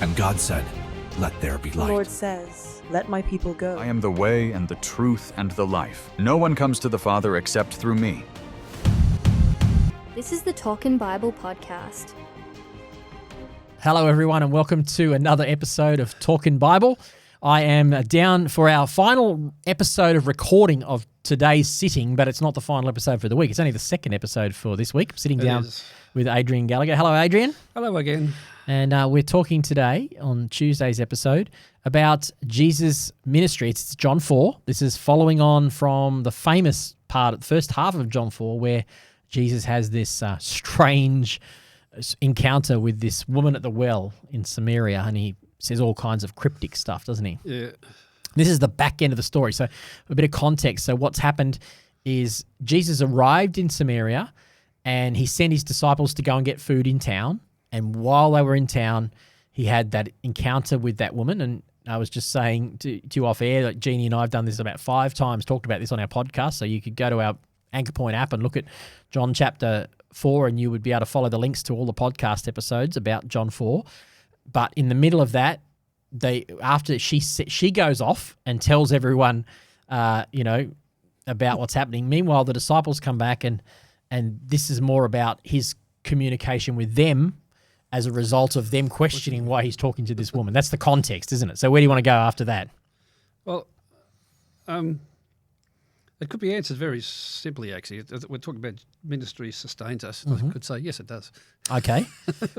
And God said, "Let there be The light." Lord says, "Let my people go." I am the way and the truth and the life. No one comes to the Father except through me. This is the Talkin' Bible podcast. Hello, everyone, and welcome to another episode of Talkin' Bible. I am down for our final episode of recording of today's sitting, but it's not the final episode for the week. It's only the second episode for this week. I'm sitting down with Adrian Gallagher. Hello, Adrian. Hello again. And we're talking today on Tuesday's episode about Jesus' ministry. It's John 4. This is following on from the famous part, the first half of John 4, where Jesus has this strange encounter with this woman at the well in Samaria, and he says all kinds of cryptic stuff, doesn't he? Yeah. This is the back end of the story. So a bit of context. So what's happened is Jesus arrived in Samaria and he sent his disciples to go and get food in town. And while they were in town, he had that encounter with that woman. And I was just saying to you off air that Jeannie and I have done this about 5 times, talked about this on our podcast. So you could go to our Anchor Point app and look at John chapter 4 and you would be able to follow the links to all the podcast episodes about John 4. But in the middle of that, after she goes off and tells everyone, about what's happening. Meanwhile, the disciples come back and this is more about his communication with them as a result of them questioning why he's talking to this woman. That's the context, isn't it? So where do you want to go after that? Well, it could be answered very simply, actually. We're talking about ministry sustains us. I could say, yes, it does. Okay.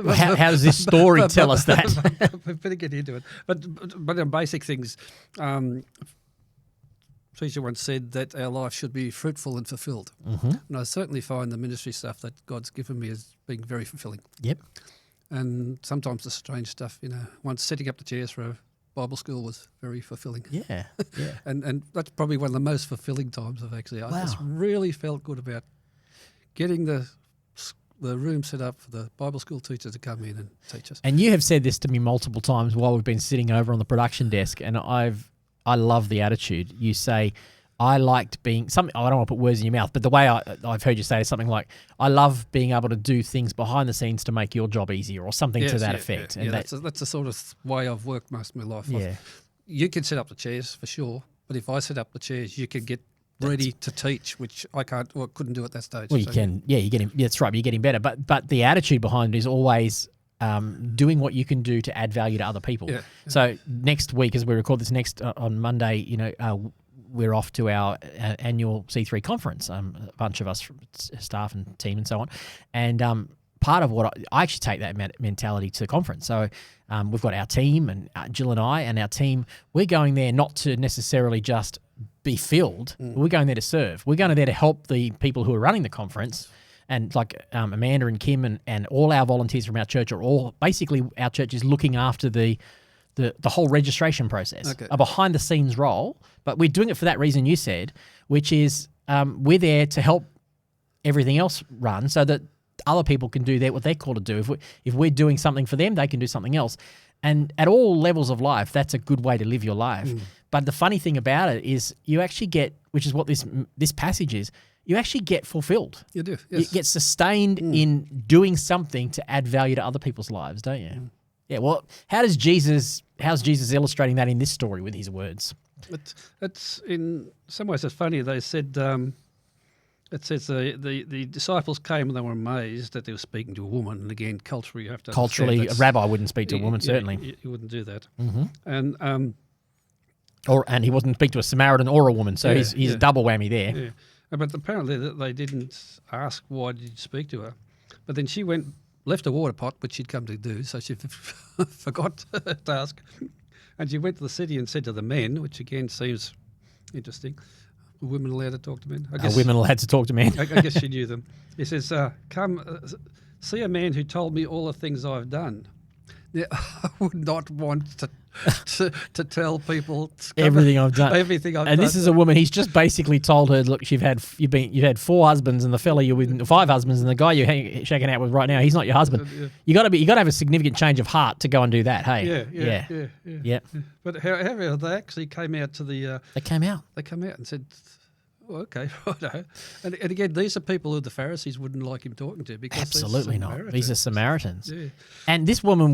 How does this story tell us that? We better get into it. But on basic things, Preacher once said that our life should be fruitful and fulfilled. Mm-hmm. And I certainly find the ministry stuff that God's given me as being very fulfilling. Yep. And sometimes the strange stuff, once setting up the chairs for a Bible school was very fulfilling. Yeah, yeah. and that's probably one of the most fulfilling times I've actually. I just really felt good about getting the room set up for the Bible school teachers to come in and teach us. And you have said this to me multiple times while we've been sitting over on the production desk, and I love the attitude. You say, I liked being something. I don't want to put words in your mouth, but the way I've heard you say is something like, I love being able to do things behind the scenes to make your job easier, or something to that effect. Yeah, that's the sort of way I've worked most of my life. Yeah. You can set up the chairs for sure, but if I set up the chairs, you can get ready to teach, which I can't or couldn't do at that stage. Well, you can. Yeah, you get him. That's right. But you're getting better. But the attitude behind it is always doing what you can do to add value to other people. Yeah. So next week, as we record this on Monday, we're off to our annual C3 conference, a bunch of us, from staff and team and so on. And part of what I actually take that mentality to the conference. So we've got our team, and Jill and I and our team, we're going there not to necessarily just be filled. We're going there to serve. We're going there to help the people who are running the conference. And like Amanda and Kim and all our volunteers from our church are all, basically our church is looking after the whole registration process, a behind the scenes role, but we're doing it for that reason you said, which is we're there to help everything else run so that other people can do what they're called to do. If we're doing something for them, they can do something else. And at all levels of life, that's a good way to live your life. But the funny thing about it is you actually get, which is what this passage is, you actually get fulfilled. You do, yes. You get sustained in doing something to add value to other people's lives, don't you? Yeah, well, how's Jesus illustrating that in this story with his words? It's in some ways it's funny. They said, it says the disciples came and they were amazed that they were speaking to a woman. And again, culturally, you have to culturally, a rabbi wouldn't speak to a woman, certainly. You wouldn't do that. Mm-hmm. And and he wouldn't speak to a Samaritan or a woman, so he's a double whammy there. Yeah. But apparently they didn't ask why did you speak to her. But then she left a water pot, which she'd come to do, so she forgot to ask. And she went to the city and said to the men, which again seems interesting, were women allowed to talk to men? Are women allowed to talk to men? I guess she knew them. He says, come see a man who told me all the things I've done. Now, I would not want to tell people everything I've done. Everything I've done. And this is a woman. He's just basically told her, look, you've had 4 husbands, and the fella you're with 5 husbands, and the guy you're shaking out with right now, he's not your husband. Yeah. You got to have a significant change of heart to go and do that. Hey. Yeah. But however, they actually came out to the. They came out. They come out and said, oh, okay, righto. And again, these are people who the Pharisees wouldn't like him talking to because absolutely not. These are Samaritans. Yeah. And this woman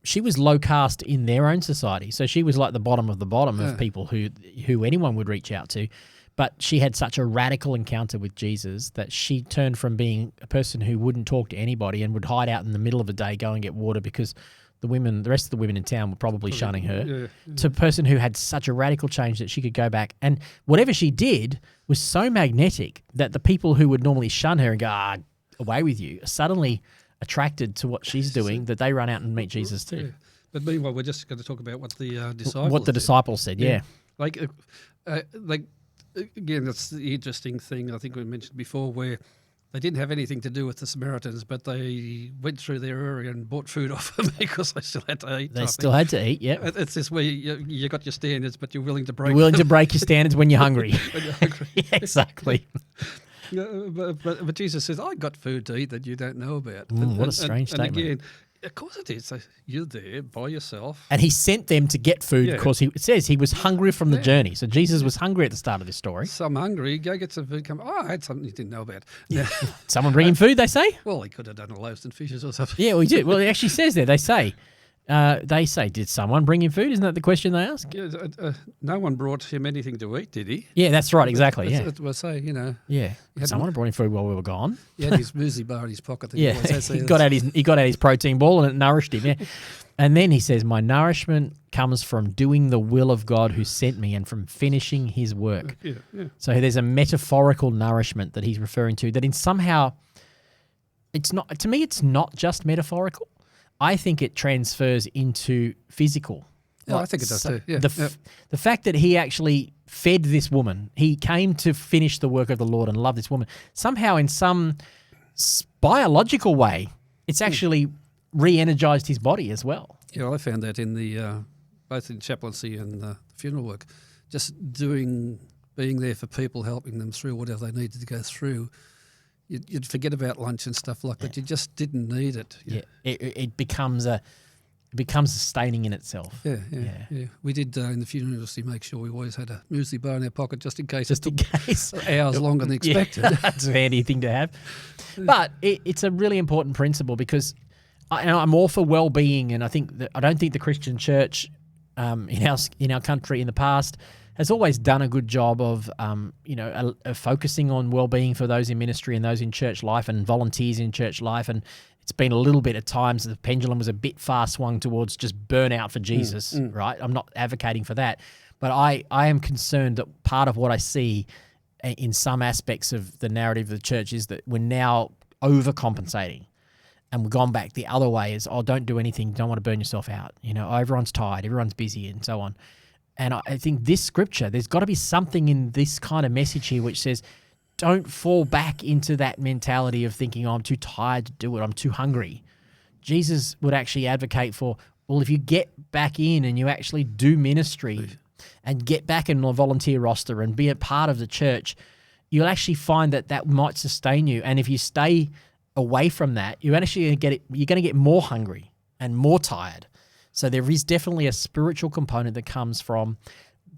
she was low caste in their own society. So she was like the bottom of the bottom of people who anyone would reach out to. But she had such a radical encounter with Jesus that she turned from being a person who wouldn't talk to anybody and would hide out in the middle of the day, go and get water because the rest of the women in town were probably shunning her, to a person who had such a radical change that she could go back. And whatever she did was so magnetic that the people who would normally shun her and go, away with you, are suddenly attracted to what she's doing, that they run out and meet Jesus too. Yeah. But meanwhile, we're just going to talk about what the disciples disciples said, yeah. Like again, that's the interesting thing I think we mentioned before, where they didn't have anything to do with the Samaritans, but they went through their area and bought food off them because they still had to eat. They still had to eat, yeah. It's this where you got your standards, but you're willing to break. You're willing to break your standards when you're hungry. When you're hungry. Yeah, exactly. But Jesus says, I got food to eat that you don't know about. What a strange statement. And again, of course it is. So you're there by yourself. And he sent them to get food because it says he was hungry from the journey. So Jesus was hungry at the start of this story. Some hungry, go get some food. Come, I had something you didn't know about. Yeah. Someone bringing food, they say? Well, he could have done a loaves and fishes or something. Yeah, we did. Well, it actually says there, they say, did someone bring him food? Isn't that the question they ask? Yeah, no one brought him anything to eat, did he? Yeah, that's right, exactly. That's what I say, Yeah. Someone brought him food while we were gone. He had his muesli bar in his pocket. Yeah, he got out his protein ball and it nourished him, yeah. And then he says, my nourishment comes from doing the will of God who sent me and from finishing his work. Yeah. So there's a metaphorical nourishment that he's referring to that in somehow, it's not just metaphorical. I think it transfers into physical. Yeah, I think it does too. Yeah, the fact that he actually fed this woman, he came to finish the work of the Lord and love this woman, somehow in some biological way, it's actually re-energized his body as well. Yeah, I found that in the both in chaplaincy and the funeral work, just being there for people, helping them through whatever they needed to go through. You'd forget about lunch and stuff like that. You just didn't need it. Yeah, it becomes sustaining in itself. Yeah. We did in the funeral industry make sure we always had a muesli bar in our pocket just in case. Hours longer than expected. Yeah, that's a handy thing to have. But it's a really important principle because I'm all for well-being, and I don't think the Christian church in our country in the past has always done a good job of, focusing on well-being for those in ministry and those in church life and volunteers in church life. And it's been a little bit at times the pendulum was a bit far swung towards just burnout for Jesus, right? I'm not advocating for that. But I am concerned that part of what I see in some aspects of the narrative of the church is that we're now overcompensating. And we've gone back the other way is, don't do anything, don't want to burn yourself out. Everyone's tired, everyone's busy and so on. And I think this scripture, there's got to be something in this kind of message here which says, don't fall back into that mentality of thinking, I'm too tired to do it, I'm too hungry. Jesus would actually advocate for, if you get back in and you actually do ministry and get back in the volunteer roster and be a part of the church, you'll actually find that might sustain you. And if you stay away from that, you're going to get more hungry and more tired. So there is definitely a spiritual component that comes from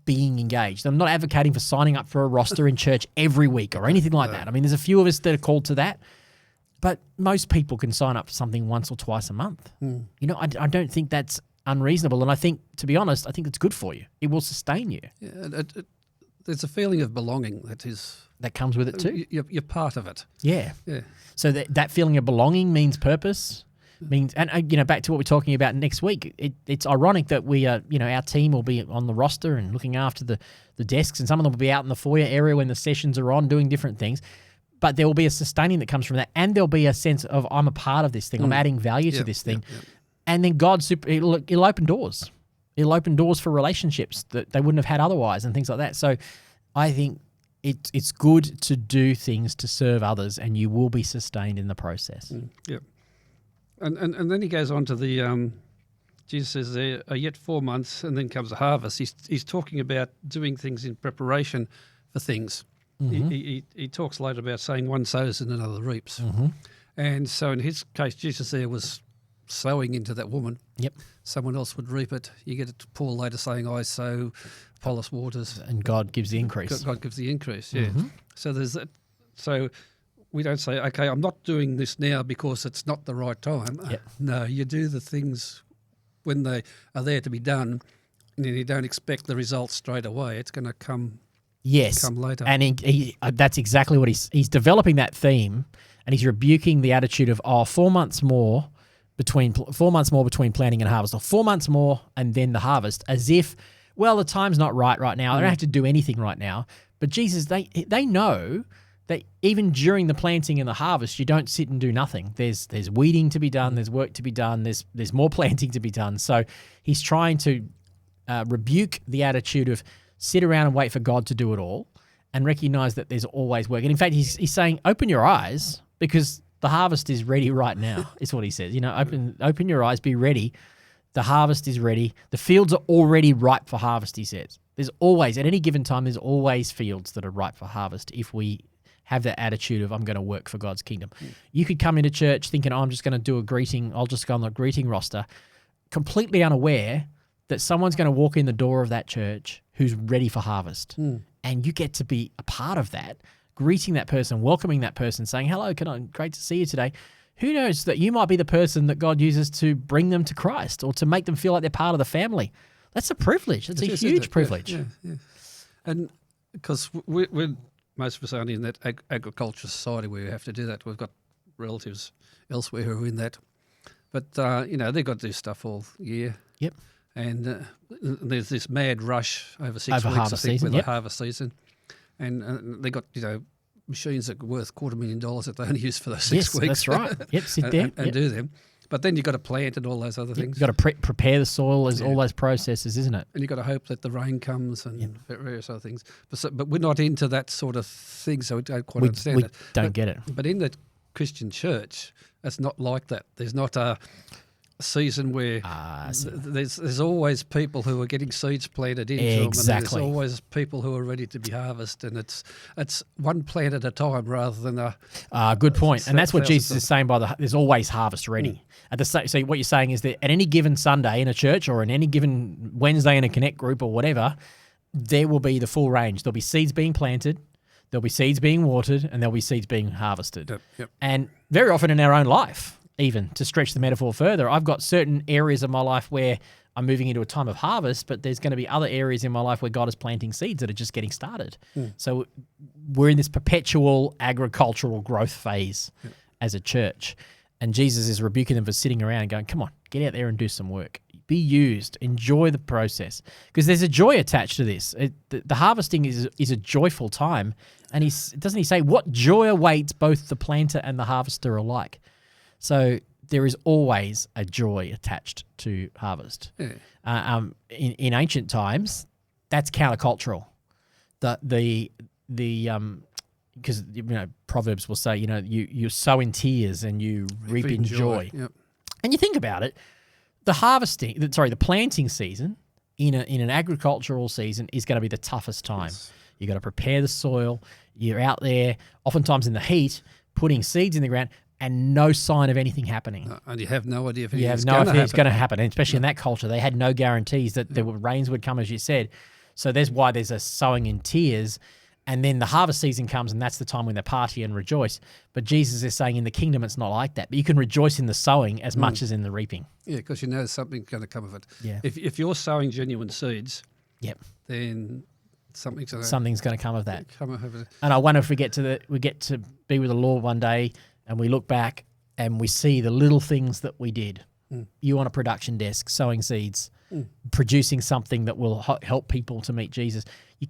being engaged. I'm not advocating for signing up for a roster in church every week or anything like that. I mean, there's a few of us that are called to that, but most people can sign up for something once or twice a month. I don't think that's unreasonable. And I think, to be honest, I think it's good for you. It will sustain you. Yeah, there's a feeling of belonging that comes with it too. You're part of it. Yeah. So that feeling of belonging means purpose. And back to what we're talking about next week, it's ironic that we are, our team will be on the roster and looking after the desks, and some of them will be out in the foyer area when the sessions are on doing different things. But there will be a sustaining that comes from that, and there'll be a sense of I'm a part of this thing, I'm adding value to this thing, and then it'll open doors. It'll open doors for relationships that they wouldn't have had otherwise, and things like that. So, I think it's good to do things to serve others, and you will be sustained in the process. And then he goes on to the, Jesus says there are yet 4 months and then comes the harvest. He's talking about doing things in preparation for things. He talks later about saying one sows and another reaps. And so in his case, Jesus there was sowing into that woman. Yep. Someone else would reap it. You get it to Paul later saying, I sow, Apollos waters. And God gives the increase. God gives the increase, yeah. So there's that. So we don't say, okay, I'm not doing this now because it's not the right time. Yep. No, you do the things when they are there to be done, and you don't expect the results straight away. It's going to come later. And that's exactly what he's developing that theme, and he's rebuking the attitude of 4 months more between planting and harvest, or 4 months more and then the harvest, as if, well, the time's not right now. I don't have to do anything right now. But Jesus, they know that even during the planting and the harvest, you don't sit and do nothing. There's weeding to be done. There's work to be done. There's more planting to be done. So he's trying to rebuke the attitude of sit around and wait for God to do it all, and recognize that there's always work. And in fact, he's saying, open your eyes, because the harvest is ready right now, is what he says. Open your eyes, be ready. The harvest is ready. The fields are already ripe for harvest, he says. There's always, at any given time, there's always fields that are ripe for harvest if we have that attitude of, I'm going to work for God's kingdom. You could come into church thinking, I'm just going to do a greeting, I'll just go on the greeting roster, completely unaware that someone's going to walk in the door of that church who's ready for harvest. And you get to be a part of that, greeting that person, welcoming that person, saying, hello, great to see you today. Who knows that you might be the person that God uses to bring them to Christ or to make them feel like they're part of the family. That's a privilege. That's a huge privilege. Yeah. And because we're most of us aren't in that agricultural society where you have to do that. We've got relatives elsewhere who are in that. But, they've got to do stuff all year. Yep. And there's this mad rush over 6 weeks, harvest season, with the harvest season. And they got, machines that are worth $250,000 that they only use for those 6 weeks. That's right. Yep, sit there. And do them. But then you've got to plant and all those other things. You've got to prepare the soil, there's all those processes, isn't it? And you've got to hope that the rain comes and various other things. But we're not into that sort of thing, so we don't quite understand it. Don't get it. But in the Christian church, it's not like that. There's not a season where there's always people who are getting seeds planted into them, and there's always people who are ready to be harvested, and it's one plant at a time rather than a good point. And that's what Jesus is saying by there's always harvest ready. So what you're saying is that at any given Sunday in a church or in any given Wednesday in a connect group or whatever, there will be the full range. There'll be seeds being planted, there'll be seeds being watered, and there'll be seeds being harvested. Yep. And very often in our own life, even to stretch the metaphor further, I've got certain areas of my life where I'm moving into a time of harvest, but there's going to be other areas in my life where God is planting seeds that are just getting started. So we're in this perpetual agricultural growth phase as a church. And Jesus is rebuking them for sitting around and going, come on, get out there and do some work. Be used. Enjoy the process. Because there's a joy attached to this. The harvesting is a joyful time. And doesn't he say, what joy awaits both the planter and the harvester alike? So there is always a joy attached to harvest. In ancient times, that's countercultural. Because Proverbs will say, you sow in tears and you reap in joy. Yep. And you think about it, the planting season in an agricultural season is going to be the toughest time. Yes. You got to prepare the soil. You're out there, oftentimes in the heat, putting seeds in the ground, and no sign of anything happening. And you have no idea if it's going to happen. And especially in that culture, they had no guarantees that the rains would come, as you said. So there's why there's a sowing in tears. And then the harvest season comes, and that's the time when they party and rejoice. But Jesus is saying in the kingdom it's not like that. But you can rejoice in the sowing as much as in the reaping. Yeah, because you know something's going to come of it. Yeah. If you're sowing genuine seeds, then something's going to come of that. And I wonder if we get to be with the Lord one day, and we look back and we see the little things that we did. You on a production desk, sowing seeds, producing something that will help people to meet Jesus. You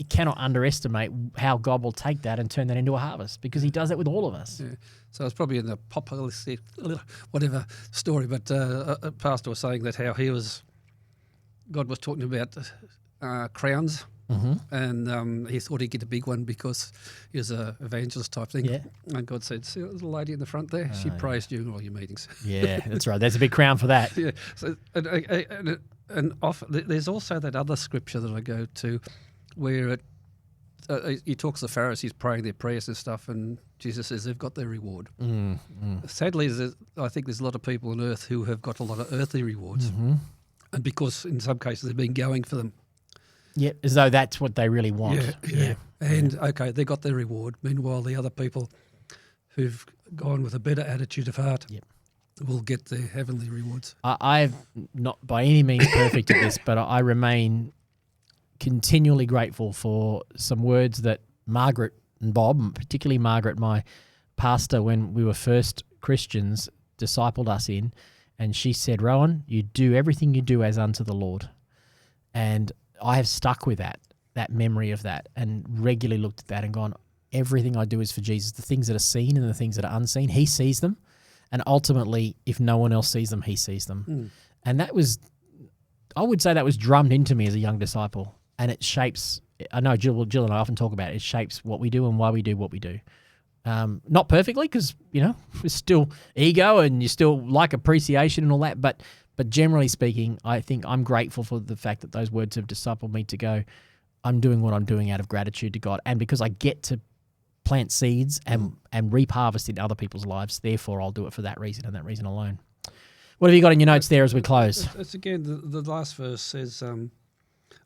cannot underestimate how God will take that and turn that into a harvest, because he does that with all of us. Yeah. So it's probably in the popular whatever story, but a pastor was saying that how God was talking about crowns. And he thought he'd get a big one because he was an evangelist type thing. Yeah. And God said, see that little lady in the front there? She prays during all your meetings. Yeah, that's right. There's a big crown for that. Yeah. So, and often, there's also that other scripture that I go to where he talks to the Pharisees praying their prayers and stuff, and Jesus says they've got their reward. Sadly, I think there's a lot of people on earth who have got a lot of earthly rewards. And because in some cases they've been going for them. Yep, as though that's what they really want. Yeah. And, okay, they got their reward. Meanwhile, the other people who've gone with a better attitude of heart will get their heavenly rewards. I'm not by any means perfect at this, but I remain continually grateful for some words that Margaret and Bob, particularly Margaret, my pastor when we were first Christians, discipled us in. And she said, Rohan, you do everything you do as unto the Lord. And I have stuck with that memory of that, and regularly looked at that and gone, everything I do is for Jesus. The things that are seen and the things that are unseen, he sees them. And ultimately, if no one else sees them, he sees them. And that was, I would say that was drummed into me as a young disciple. And it shapes, I know Jill and I often talk about it, it shapes what we do and why we do what we do. Not perfectly, because, there's still ego and you still like appreciation and all that. But generally speaking, I think I'm grateful for the fact that those words have discipled me to go, I'm doing what I'm doing out of gratitude to God. And because I get to plant seeds and reap harvest in other people's lives, therefore I'll do it for that reason and that reason alone. What have you got in your notes there as we close? It's again, the last verse says,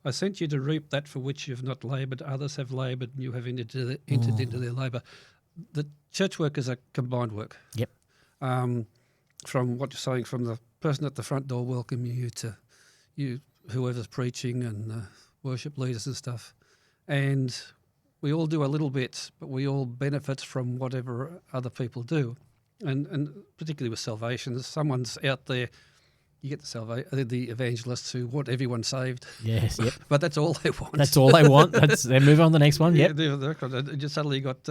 I sent you to reap that for which you have not laboured, others have laboured, and you have entered into their labour. The church work is a combined work. Yep. From what you're saying, from the person at the front door welcoming you to you, whoever's preaching and worship leaders and stuff. And we all do a little bit, but we all benefit from whatever other people do. And particularly with salvation, someone's out there, you get the evangelists who want everyone saved. Yes, yep. But that's all they want. That's all they want. They move on to the next one. Yep. Just suddenly got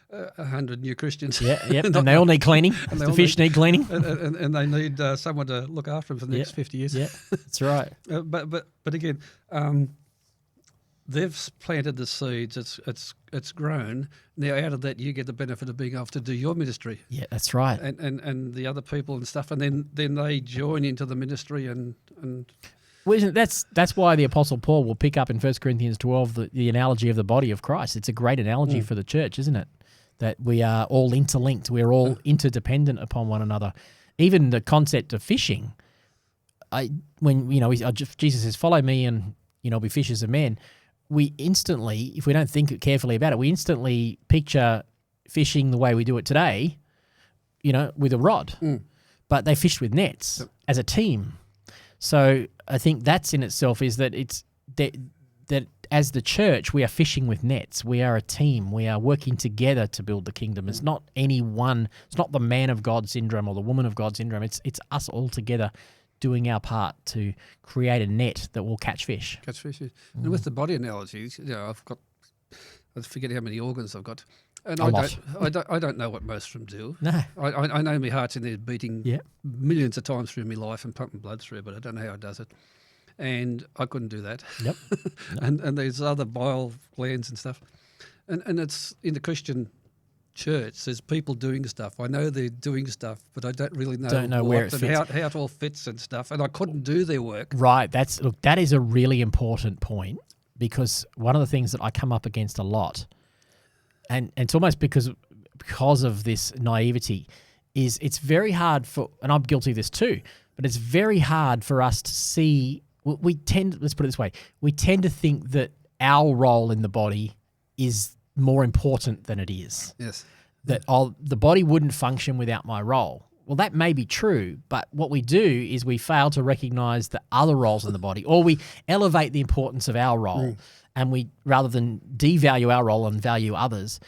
100 new Christians. Yeah, yep. And they all need cleaning. The fish need cleaning. And they need someone to look after them for the next 50 years. Yeah, that's right. But again, they've planted the seeds. It's grown. Now out of that, you get the benefit of being able to do your ministry. Yeah, that's right. And the other people and stuff, and then they join into the ministry and. Well, that's why the Apostle Paul will pick up in 1 Corinthians 12 the analogy of the body of Christ. It's a great analogy for the church, isn't it? That we are all interlinked. We're all interdependent upon one another. Even the concept of fishing. Jesus says, "Follow me, and be fishers of men." We instantly, if we don't think carefully about it, we instantly picture fishing the way we do it today, with a rod. But they fished with nets as a team. So I think that's in itself is that it's that as the church, we are fishing with nets. We are a team. We are working together to build the kingdom. It's not any one, it's not the man of God syndrome or the woman of God syndrome. It's us all together doing our part to create a net that will catch fish. And with the body analogies, I forget how many organs I've got. And I don't know what most of them do. No. I know my heart's in there beating millions of times through my life and pumping blood through, but I don't know how it does it. And I couldn't do that. Yep. and there's other bile glands and stuff. And it's in the Christian church, there's people doing stuff. I know they're doing stuff, but I don't really know where it fits. How it all fits and stuff. And I couldn't do their work. Right. That is a really important point, because one of the things that I come up against a lot, and it's almost because of this naivety, is it's very hard and I'm guilty of this too, but it's very hard for us to see. Let's put it this way, we tend to think that our role in the body is more important than it is. Yes. That the body wouldn't function without my role. Well, that may be true, but what we do is we fail to recognize the other roles in the body, or we elevate the importance of our role, and we, rather than devalue our role and value others,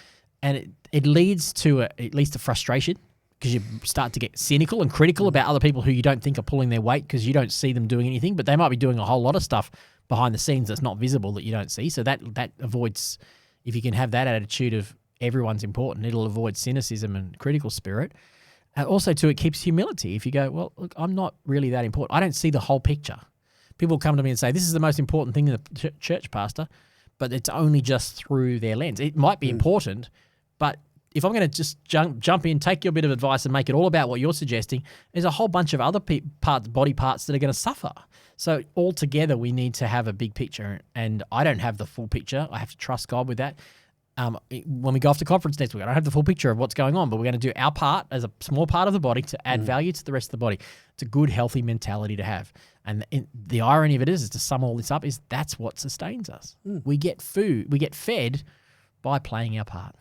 and it leads to frustration, because you start to get cynical and critical about other people who you don't think are pulling their weight because you don't see them doing anything, but they might be doing a whole lot of stuff behind the scenes that's not visible that you don't see. So that avoids, if you can have that attitude of everyone's important, it'll avoid cynicism and critical spirit. And also, too, it keeps humility. If you go, well, look, I'm not really that important. I don't see the whole picture. People come to me and say, this is the most important thing in the church, Pastor, but it's only just through their lens. It might be important, but if I'm going to just jump in, take your bit of advice and make it all about what you're suggesting, there's a whole bunch of other body parts that are going to suffer. So altogether, we need to have a big picture, and I don't have the full picture. I have to trust God with that. When we go off to conference next week, I don't have the full picture of what's going on, but we're going to do our part as a small part of the body to add value to the rest of the body. It's a good, healthy mentality to have. And the irony of it is to sum all this up, is that's what sustains us. We get fed by playing our part.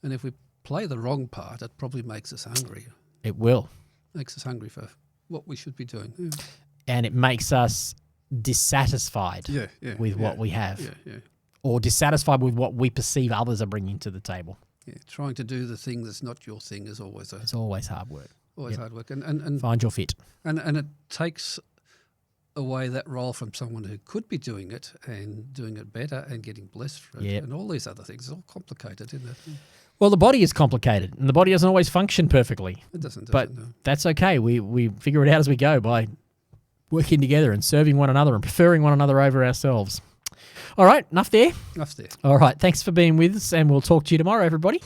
And if we play the wrong part, it probably makes us hungry. It will. makes us hungry for what we should be doing. Yeah. And it makes us dissatisfied with what we have, or dissatisfied with what we perceive others are bringing to the table. Yeah, trying to do the thing that's not your thing is always It's always hard work. hard work, and Find your fit. and it takes away that role from someone who could be doing it and doing it better and getting blessed for it, Yep. and all these other things. It's all complicated, isn't it? Well, the body is complicated, and the body doesn't always function perfectly. It doesn't. But No. that's okay. We figure it out as we go by working together and serving one another and preferring one another over ourselves. All right, enough there. Enough there. All right, thanks for being with us, and we'll talk to you tomorrow, everybody.